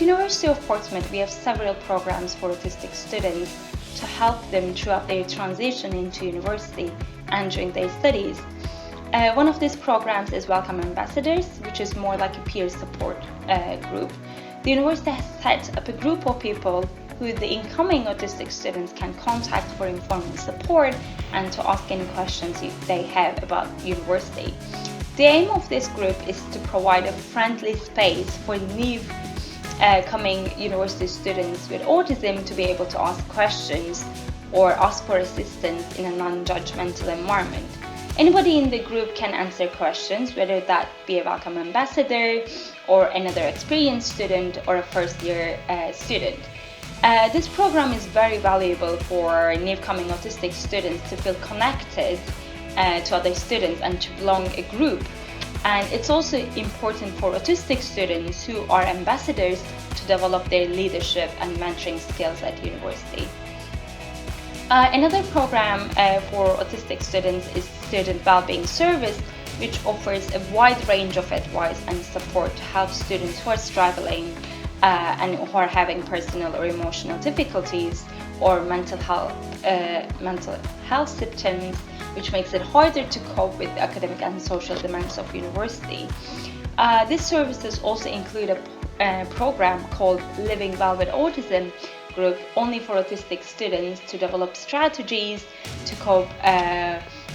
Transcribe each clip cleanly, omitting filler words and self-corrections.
University of Portsmouth, we have several programs for autistic students to help them throughout their transition into university and during their studies. One of these programs is Welcome Ambassadors, which is more like a peer support group. The university has set up a group of people who the incoming autistic students can contact for informal support and to ask any questions if they have about university. The aim of this group is to provide a friendly space for new coming university students with autism to be able to ask questions or ask for assistance in a non-judgmental environment. Anybody in the group can answer questions, whether that be a welcome ambassador or another experienced student or a first-year student. This program is very valuable for new-coming autistic students to feel connected to other students and to belong a group. And it's also important for autistic students who are ambassadors to develop their leadership and mentoring skills at university. Another program for autistic students is Student Wellbeing Service, which offers a wide range of advice and support to help students who are struggling and who are having personal or emotional difficulties or mental health symptoms, which makes it harder to cope with the academic and social demands of university. These services also include a program called Living Well with Autism group only for autistic students to develop strategies to cope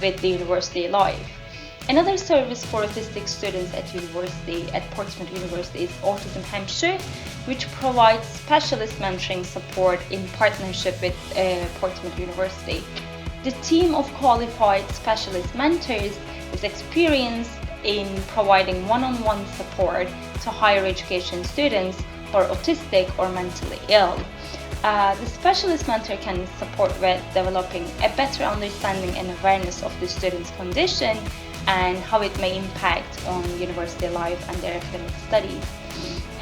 with the university life. Another service for autistic students at university, at Portsmouth University, is Autism Hampshire, which provides specialist mentoring support in partnership with Portsmouth University. The team of qualified specialist mentors is experienced in providing one-on-one support to higher education students who are autistic or mentally ill. The specialist mentor can support with developing a better understanding and awareness of the student's condition and how it may impact on university life and their academic studies.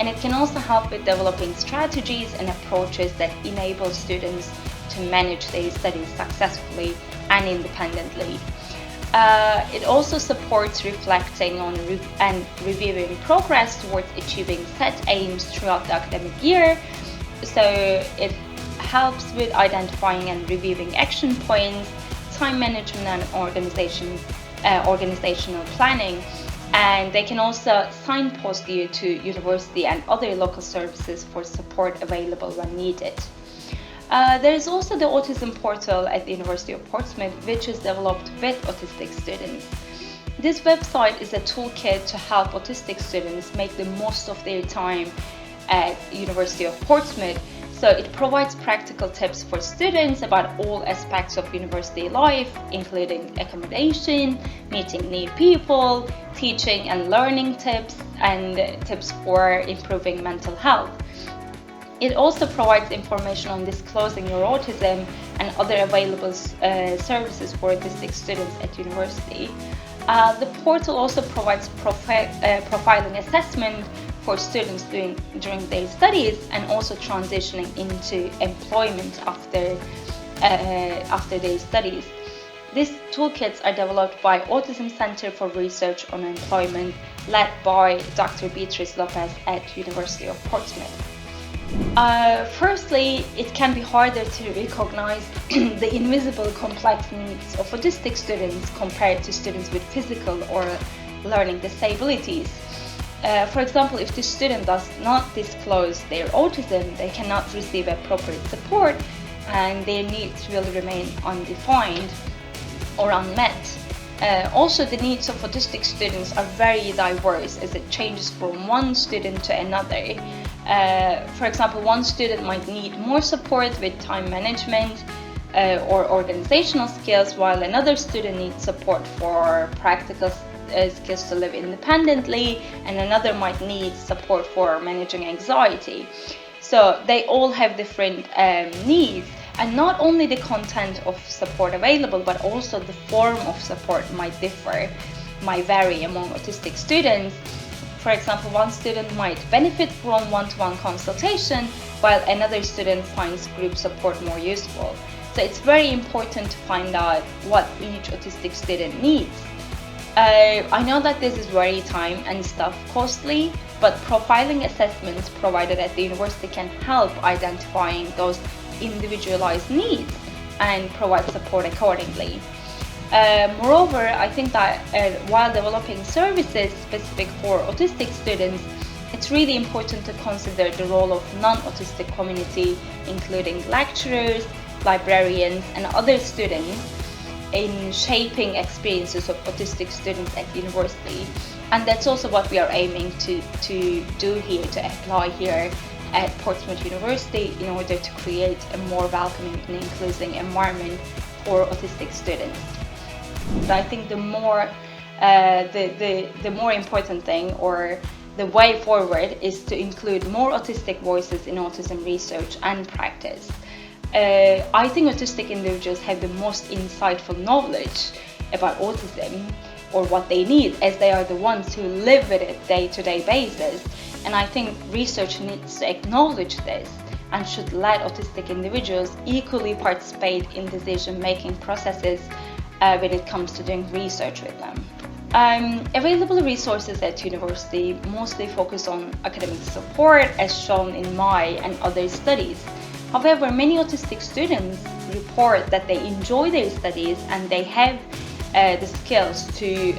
And it can also help with developing strategies and approaches that enable students to manage their studies successfully and independently. It also supports reflecting on and reviewing progress towards achieving set aims throughout the academic year. So it helps with identifying and reviewing action points, time management and organizational planning, and they can also signpost you to university and other local services for support available when needed. There is also the Autism Portal at the University of Portsmouth, which is developed with autistic students. This website is a toolkit to help autistic students make the most of their time at University of Portsmouth. So it provides practical tips for students about all aspects of university life, including accommodation, meeting new people, teaching and learning tips, and tips for improving mental health. It also provides information on disclosing your autism and other available services for autistic students at university. The portal also provides profiling assessment for students during their studies and also transitioning into employment after their studies. These toolkits are developed by Autism Center for Research on Employment, led by Dr. Beatrice Lopez at University of Portsmouth. Firstly, it can be harder to recognize the invisible complex needs of autistic students compared to students with physical or learning disabilities. For example, if the student does not disclose their autism, they cannot receive appropriate support and their needs will remain undefined or unmet. Also, the needs of autistic students are very diverse as it changes from one student to another. For example, one student might need more support with time management or organizational skills, while another student needs support for practical skills to live independently, and another might need support for managing anxiety. So they all have different needs, and not only the content of support available, but also the form of support might vary among autistic students. For example, one student might benefit from one-to-one consultation, while another student finds group support more useful. So it's very important to find out what each autistic student needs. I know that this is very time and stuff costly, but profiling assessments provided at the university can help identifying those individualized needs and provide support accordingly. Moreover, I think that while developing services specific for autistic students, it's really important to consider the role of non-autistic community, including lecturers, librarians, and other students in shaping experiences of autistic students at university. And that's also what we are aiming to do here, to apply here at Portsmouth University in order to create a more welcoming and inclusive environment for autistic students. So I think the more important thing, or the way forward, is to include more autistic voices in autism research and practice. I think autistic individuals have the most insightful knowledge about autism, or what they need, as they are the ones who live with it day-to-day basis. And I think research needs to acknowledge this and should let autistic individuals equally participate in decision-making processes when it comes to doing research with them. Available resources at university mostly focus on academic support, as shown in my and other studies. However, many autistic students report that they enjoy their studies and they have the skills to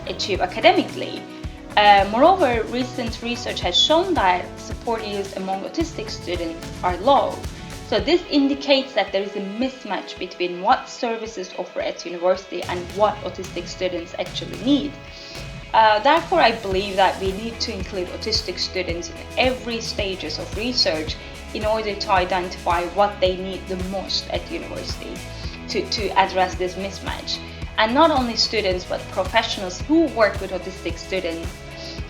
achieve academically. Moreover, recent research has shown that support use among autistic students are low. So this indicates that there is a mismatch between what services offer at university and what autistic students actually need. Therefore, I believe that we need to include autistic students in every stages of research in order to identify what they need the most at university to address this mismatch. And not only students, but professionals who work with autistic students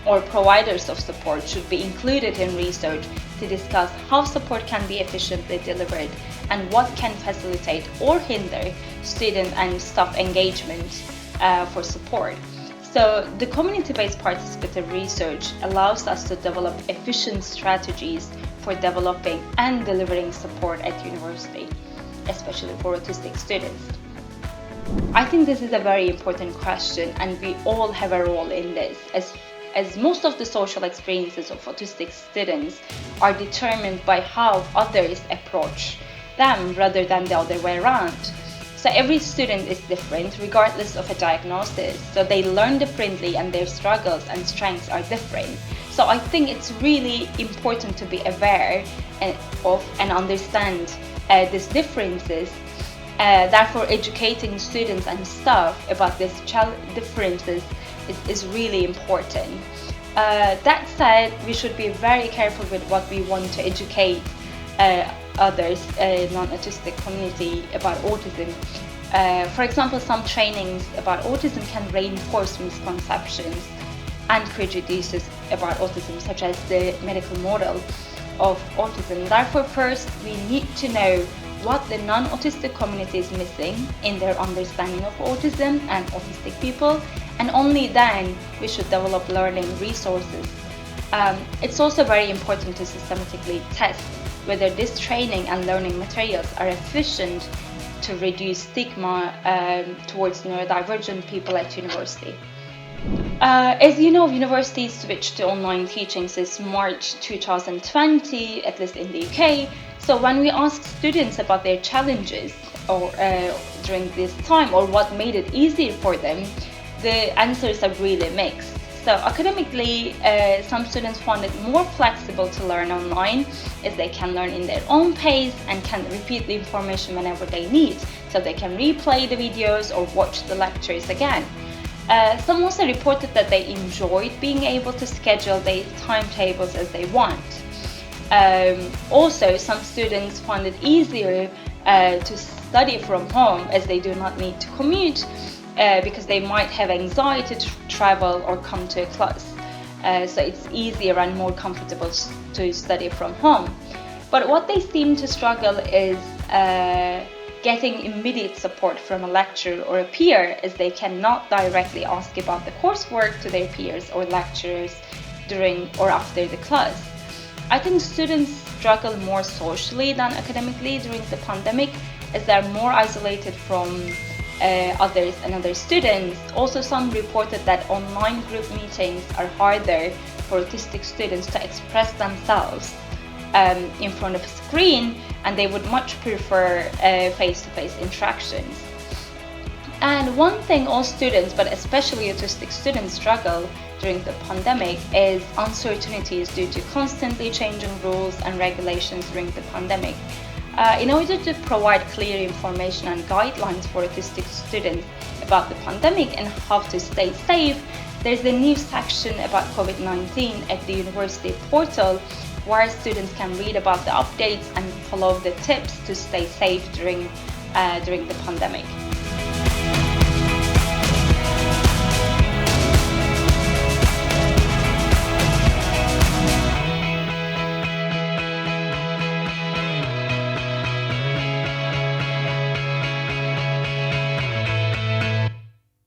or providers of support should be included in research to discuss how support can be efficiently delivered and what can facilitate or hinder student and staff engagement for support. So the community-based participative research allows us to develop efficient strategies for developing and delivering support at university, especially for autistic students. I think this is a very important question, and we all have a role in this, as most of the social experiences of autistic students are determined by how others approach them rather than the other way around. So every student is different regardless of a diagnosis, so they learn differently and their struggles and strengths are different. So I think it's really important to be aware of and understand these differences. Therefore, educating students and staff about these differences is really important. That said, we should be very careful with what we want to educate others, non-autistic community, about autism. For example, some trainings about autism can reinforce misconceptions and prejudices about autism, such as the medical model of autism. Therefore, first, we need to know what the non-autistic community is missing in their understanding of autism and autistic people, and only then we should develop learning resources. It's also very important to systematically test whether this training and learning materials are efficient to reduce stigma towards neurodivergent people at university. As you know, universities switched to online teaching since March 2020, at least in the UK. So when we ask students about their challenges during this time, or what made it easier for them, the answers are really mixed. So academically, some students found it more flexible to learn online, as they can learn in their own pace and can repeat the information whenever they need, so they can replay the videos or watch the lectures again. Some also reported that they enjoyed being able to schedule their timetables as they want. Also, some students found it easier to study from home, as they do not need to commute because they might have anxiety to travel or come to a class. So it's easier and more comfortable to study from home. But what they seem to struggle is getting immediate support from a lecturer or a peer, as they cannot directly ask about the coursework to their peers or lecturers during or after the class. I think students struggle more socially than academically during the pandemic, as they are more isolated from others and other students. Also, some reported that online group meetings are harder for autistic students to express themselves in front of a screen, and they would much prefer face-to-face interactions. And one thing all students, but especially autistic students, struggle during the pandemic is uncertainties due to constantly changing rules and regulations during the pandemic. In order to provide clear information and guidelines for autistic students about the pandemic and how to stay safe, there's a new section about COVID-19 at the University portal where students can read about the updates and follow the tips to stay safe during the pandemic.